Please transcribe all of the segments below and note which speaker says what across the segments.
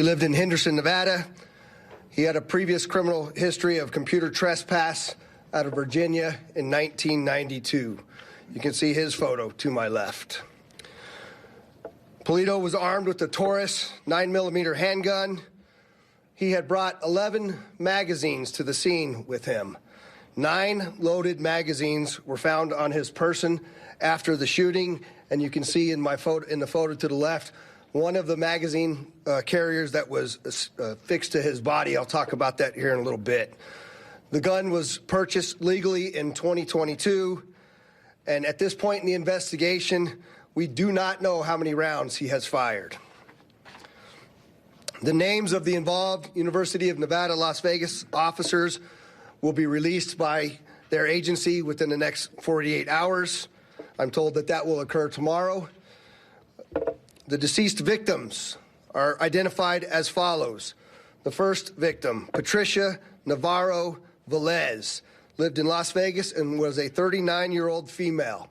Speaker 1: He lived in Henderson, Nevada. He had a previous criminal history of computer trespass out of Virginia in 1992. You can see his photo to my left. Polito was armed with a Taurus 9mm handgun. He had brought 11 magazines to the scene with him. 9 loaded magazines were found on his person after the shooting, and you can see in the photo to the left, one of the magazine carriers that was fixed to his body. I'll talk about that here in a little bit. The gun was purchased legally in 2022, and at this point in the investigation, we do not know how many rounds he has fired. The names of the involved University of Nevada, Las Vegas officers will be released by their agency within the next 48 hours. I'm told that that will occur tomorrow. The deceased victims are identified as follows. The first victim, Patricia Navarro Velez, lived in Las Vegas and was a 39-year-old female.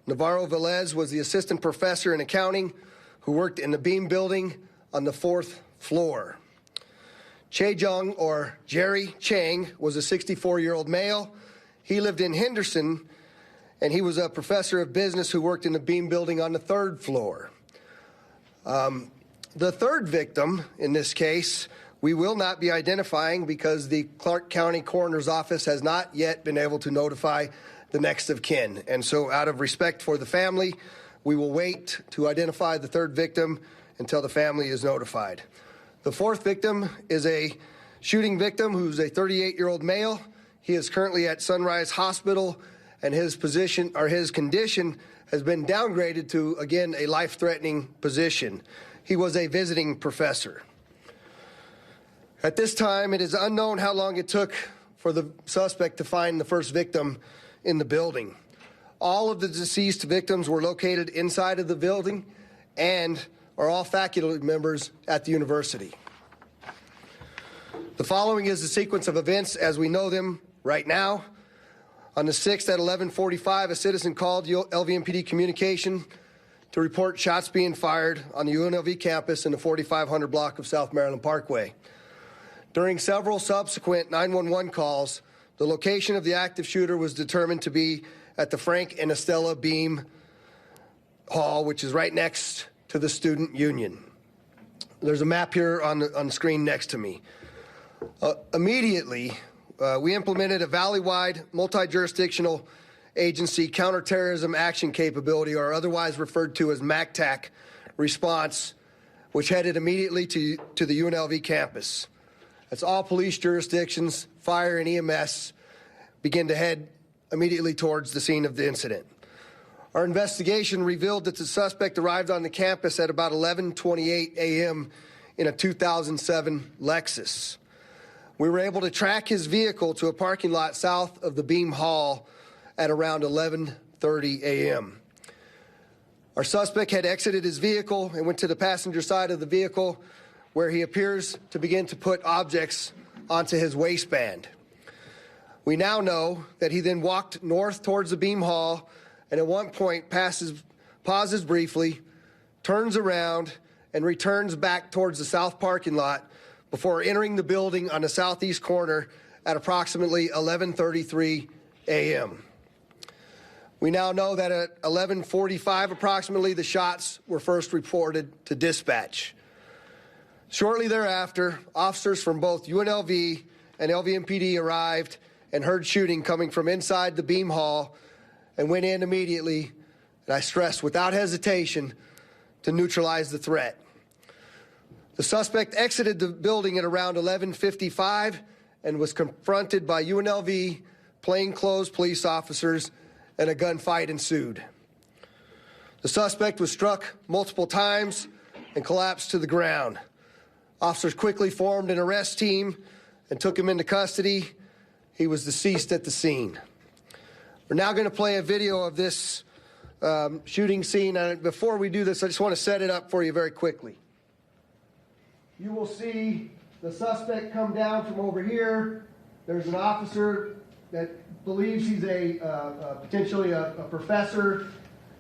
Speaker 1: Navarro Velez was the assistant professor in accounting who worked in the Beam building on the 4th floor. Chejong, or Jerry Chang, was a 64-year-old male. He lived in Henderson, and he was a professor of business who worked in the Beam building on the 3rd floor. The third victim in this case, we will not be identifying because the Clark County Coroner's Office has not yet been able to notify the next of kin. And so out of respect for the family, we will wait to identify the third victim until the family is notified. The fourth victim is a shooting victim who's a 38-year-old male. He is currently at Sunrise Hospital, and his condition has been downgraded to, again, a life-threatening position. He was a visiting professor. At this time, it is unknown how long it took for the suspect to find the first victim in the building. All of the deceased victims were located inside of the building and are all faculty members at the university. The following is the sequence of events as we know them right now. On the 6th at 11:45, a citizen called LVPD communication to report shots being fired on the UNLV campus in the 4500 block of South Maryland Parkway. During several subsequent 911 calls, the location of the active shooter was determined to be at the Frank and Estella Beam Hall, which is right next to the Student Union. There's a map here on the screen next to me. Immediately, we implemented a valley-wide, multi-jurisdictional agency counterterrorism action capability, or otherwise referred to as MACTAC, response, which headed immediately to the UNLV campus. As all police jurisdictions, fire and EMS begin to head immediately towards the scene of the incident. Our investigation revealed that the suspect arrived on the campus at about 11:28 a.m. in a 2007 Lexus. We were able to track his vehicle to a parking lot south of the Beam Hall at around 11:30 a.m. Our suspect had exited his vehicle and went to the passenger side of the vehicle, where he appears to begin to put objects onto his waistband. We now know that he then walked north towards the Beam Hall and at one point pauses briefly, turns around, and returns back towards the south parking lot before entering the building on the southeast corner at approximately 11:33 a.m. We now know that at 11:45 approximately, the shots were first reported to dispatch. Shortly thereafter, officers from both UNLV and LVPD arrived and heard shooting coming from inside the Beam Hall and went in immediately, and I stress without hesitation, to neutralize the threat. The suspect exited the building at around 11:55 and was confronted by UNLV plainclothes police officers, and a gunfight ensued. The suspect was struck multiple times and collapsed to the ground. Officers quickly formed an arrest team and took him into custody. He was deceased at the scene. We're now going to play a video of this shooting scene. Before we do this, I just want to set it up for you very quickly. You will see the suspect come down from over here. There's an officer that believes he's potentially a professor,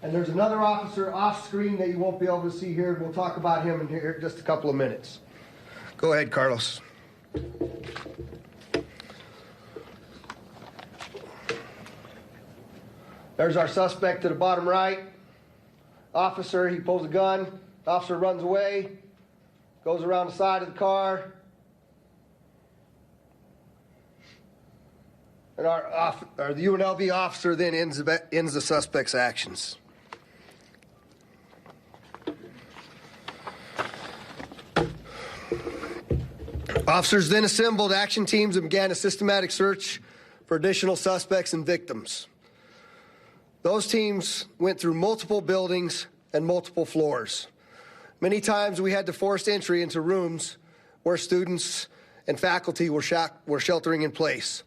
Speaker 1: and there's another officer off screen that you won't be able to see here. We'll talk about him in here in just a couple of minutes. Go ahead, Carlos. There's our suspect to the bottom right. Officer, he pulls a gun. The officer runs away, goes around the side of the car. And the UNLV officer then ends the suspect's actions. Officers then assembled action teams and began a systematic search for additional suspects and victims. Those teams went through multiple buildings and multiple floors. Many times we had to force entry into rooms where students and faculty were sheltering in place.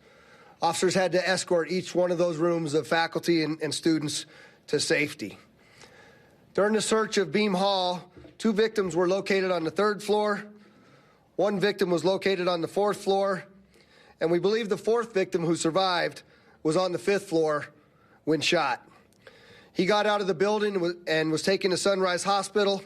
Speaker 1: Officers had to escort each one of those rooms of faculty and students to safety. During the search of Beam Hall, 2 victims were located on the 3rd floor. 1 victim was located on the 4th floor, and we believe the 4th victim who survived was on the 5th floor when shot. He got out of the building and was taken to Sunrise Hospital.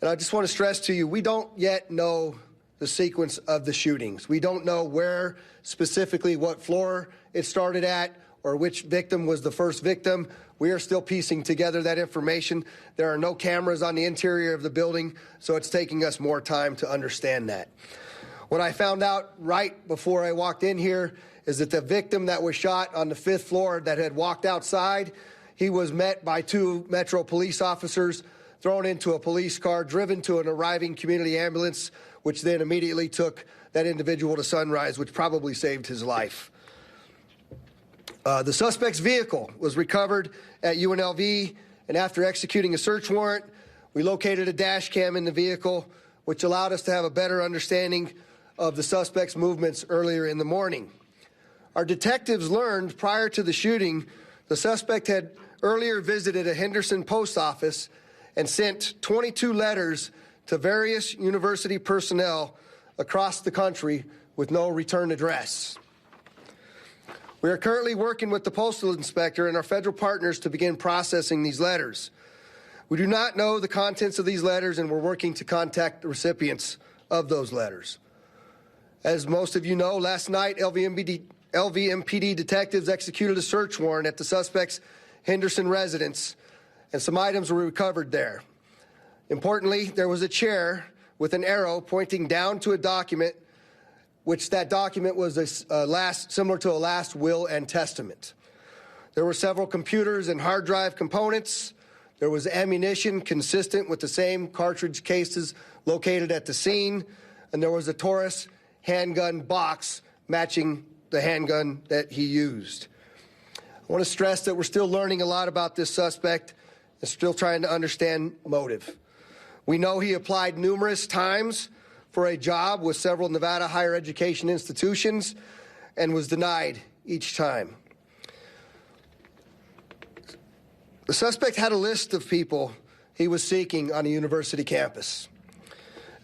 Speaker 1: And I just want to stress to you, we don't yet know the sequence of the shootings. We don't know where specifically, what floor it started at, or which victim was the first victim. We are still piecing together that information. There are no cameras on the interior of the building, so it's taking us more time to understand that. What I found out right before I walked in here is that the victim that was shot on the 5th floor that had walked outside, he was met by 2 Metro police officers, thrown into a police car, driven to an arriving community ambulance, which then immediately took that individual to Sunrise, which probably saved his life. The suspect's vehicle was recovered at UNLV, and after executing a search warrant, we located a dash cam in the vehicle, which allowed us to have a better understanding of the suspect's movements earlier in the morning. Our detectives learned prior to the shooting, the suspect had earlier visited a Henderson post office and sent 22 letters to various university personnel across the country with no return address. We are currently working with the postal inspector and our federal partners to begin processing these letters. We do not know the contents of these letters, and we're working to contact the recipients of those letters. As most of you know, last night LVPD detectives executed a search warrant at the suspect's Henderson residence, and some items were recovered there. Importantly, there was a chair with an arrow pointing down to a document, which that document was similar to a last will and testament. There were several computers and hard drive components. There was ammunition consistent with the same cartridge cases located at the scene, and there was a Taurus handgun box matching the handgun that he used. I want to stress that we're still learning a lot about this suspect and still trying to understand motive. We know he applied numerous times for a job with several Nevada higher education institutions and was denied each time. The suspect had a list of people he was seeking on a university campus,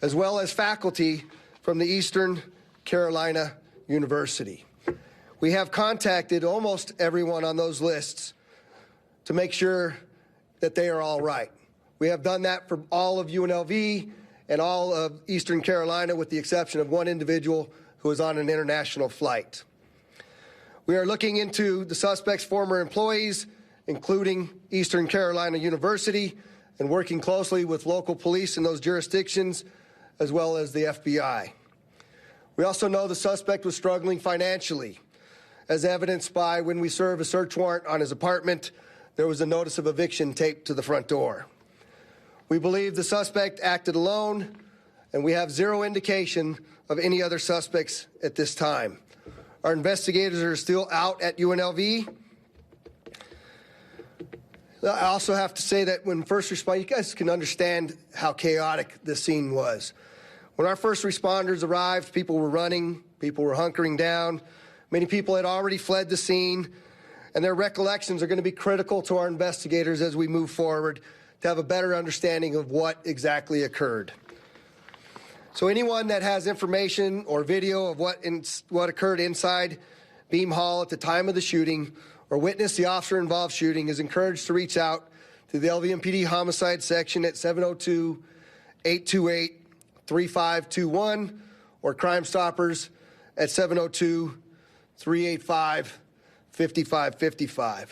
Speaker 1: as well as faculty from the Eastern Carolina University. We have contacted almost everyone on those lists to make sure that they are all right. We have done that for all of UNLV and all of Eastern Carolina, with the exception of one individual who is on an international flight. We are looking into the suspect's former employees, including Eastern Carolina University, and working closely with local police in those jurisdictions, as well as the FBI. We also know the suspect was struggling financially, as evidenced by when we served a search warrant on his apartment, there was a notice of eviction taped to the front door. We believe the suspect acted alone, and we have zero indication of any other suspects at this time. Our investigators are still out at UNLV. I also have to say that when first responders, you guys can understand how chaotic this scene was. When our first responders arrived, people were running, people were hunkering down. Many people had already fled the scene, and their recollections are going to be critical to our investigators as we move forward to have a better understanding of what exactly occurred. So anyone that has information or video of what occurred inside Beam Hall at the time of the shooting or witnessed the officer-involved shooting is encouraged to reach out to the LVPD Homicide Section at 702-828-3600. 888-3521 or Crime Stoppers at 702-385-5555.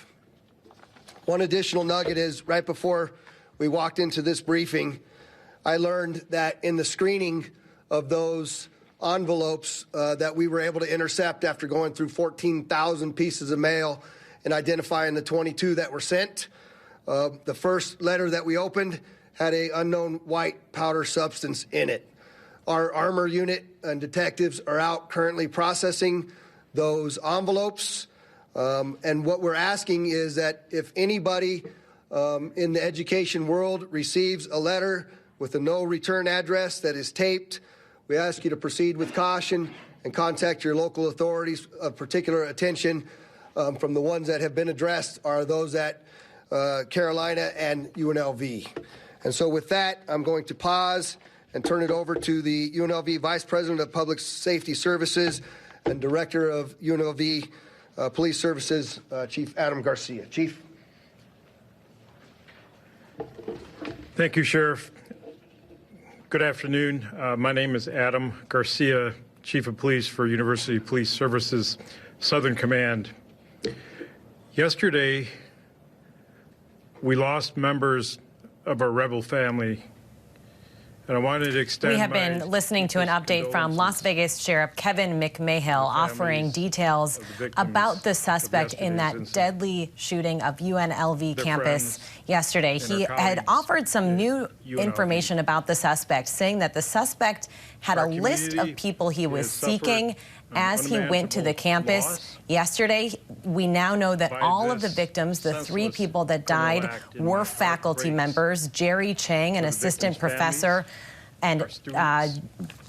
Speaker 1: One additional nugget is right before we walked into this briefing, I learned that in the screening of those envelopes that we were able to intercept after going through 14,000 pieces of mail and identifying the 22 that were sent, the first letter that we opened had an unknown white powder substance in it. Our armor unit and detectives are out currently processing those envelopes. And what we're asking is that if anybody in the education world receives a letter with a no return address that is taped, we ask you to proceed with caution and contact your local authorities. Of particular attention from the ones that have been addressed are those at Carolina and UNLV. And so with that, I'm going to pause and turn it over to the UNLV Vice President of Public Safety Services and Director of UNLV Police Services, Chief Adam Garcia. Chief.
Speaker 2: Thank you, Sheriff. Good afternoon. My name is Adam Garcia, Chief of Police for University Police Services, Southern Command. Yesterday, we lost members of our rebel family, and I wanted to extend.
Speaker 3: We have been listening to an update from Las Vegas Sheriff Kevin McMahill offering details about the suspect in that deadly shooting of UNLV campus yesterday. He had offered some new information about the suspect, saying that the suspect had a list of people he was seeking as he went to the campus yesterday. We now know that all of the victims, the 3 people that died, were faculty members: Jerry Chang, an assistant professor, and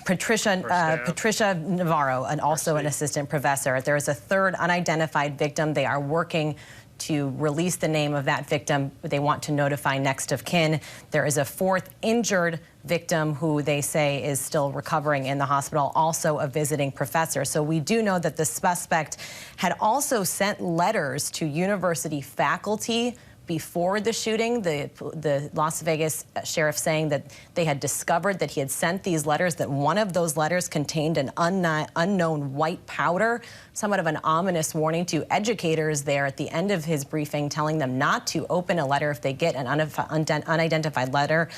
Speaker 3: Patricia Navarro, and also an assistant professor. There is a 3rd unidentified victim. They are working to release the name of that victim. They want to notify next of kin. There is a 4th injured victim who they say is still recovering in the hospital, also a visiting professor. So we do know that the suspect had also sent letters to university faculty before the shooting. The Las Vegas sheriff saying that they had discovered that he had sent these letters, that one of those letters contained an unknown white powder, somewhat of an ominous warning to educators there at the end of his briefing, telling them not to open a letter if they get an unidentified letter.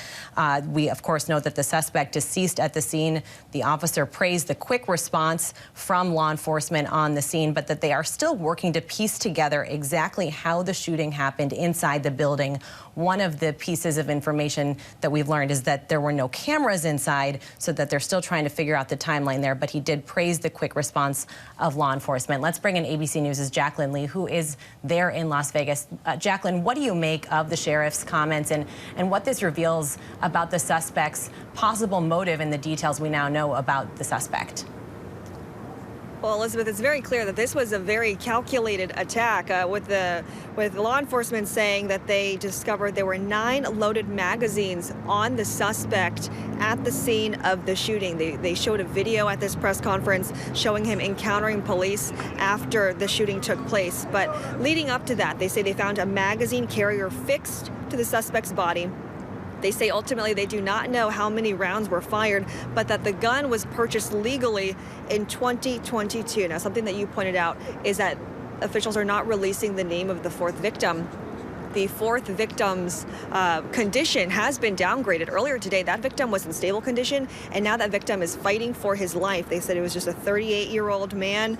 Speaker 3: We, of course, know that the suspect deceased at the scene. The officer praised the quick response from law enforcement on the scene, but that they are still working to piece together exactly how the shooting happened inside the building. One of the pieces of information that we've learned is that there were no cameras inside, so that they're still trying to figure out the timeline there, but he did praise the quick response of law enforcement. Let's bring in ABC News' Jacqueline Lee, who is there in Las Vegas. Jacqueline, what do you make of the sheriff's comments and what this reveals about the suspect's possible motive and the details we now know about the suspect?
Speaker 4: Well, Elizabeth, it's very clear that this was a very calculated attack, with law enforcement saying that they discovered there were 9 loaded magazines on the suspect at the scene of the shooting. They showed a video at this press conference showing him encountering police after the shooting took place. But leading up to that, they say they found a magazine carrier fixed to the suspect's body. They say ultimately they do not know how many rounds were fired, but that the gun was purchased legally in 2022. Now, something that you pointed out is that officials are not releasing the name of the 4th victim. The 4th victim's condition has been downgraded. Earlier today, that victim was in stable condition, and now that victim is fighting for his life. They said it was just a 38-year-old man,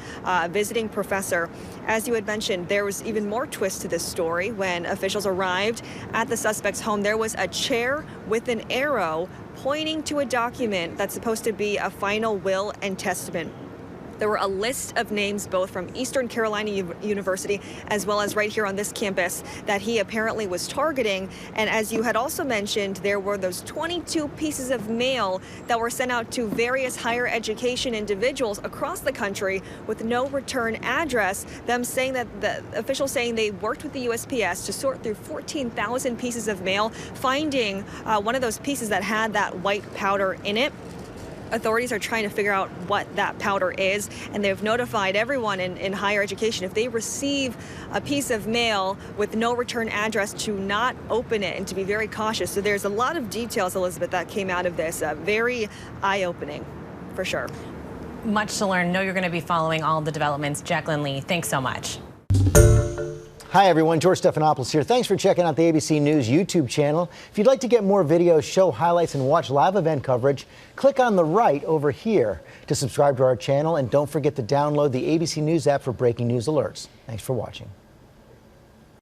Speaker 4: visiting professor. As you had mentioned, there was even more twist to this story. When officials arrived at the suspect's home, there was a chair with an arrow pointing to a document that's supposed to be a final will and testament. There were a list of names both from Eastern Carolina University as well as right here on this campus that he apparently was targeting. And as you had also mentioned, there were those 22 pieces of mail that were sent out to various higher education individuals across the country with no return address. Them saying that the officials saying they worked with the USPS to sort through 14,000 pieces of mail, finding one of those pieces that had that white powder in it. authorities are trying to figure out what that powder is, and they've notified everyone in higher education if they receive a piece of mail with no return address to not open it and to be very cautious. So there's a lot of details, Elizabeth, that came out of this. Very eye-opening, for sure.
Speaker 3: Much to learn. Know you're going to be following all the developments. Jacqueline Lee, thanks so much.
Speaker 5: Hi, everyone. George Stephanopoulos here. Thanks for checking out the ABC News YouTube channel. If you'd like to get more videos, show highlights, and watch live event coverage, click on the right over here to subscribe to our channel. And don't forget to download the ABC News app for breaking news alerts. Thanks for watching.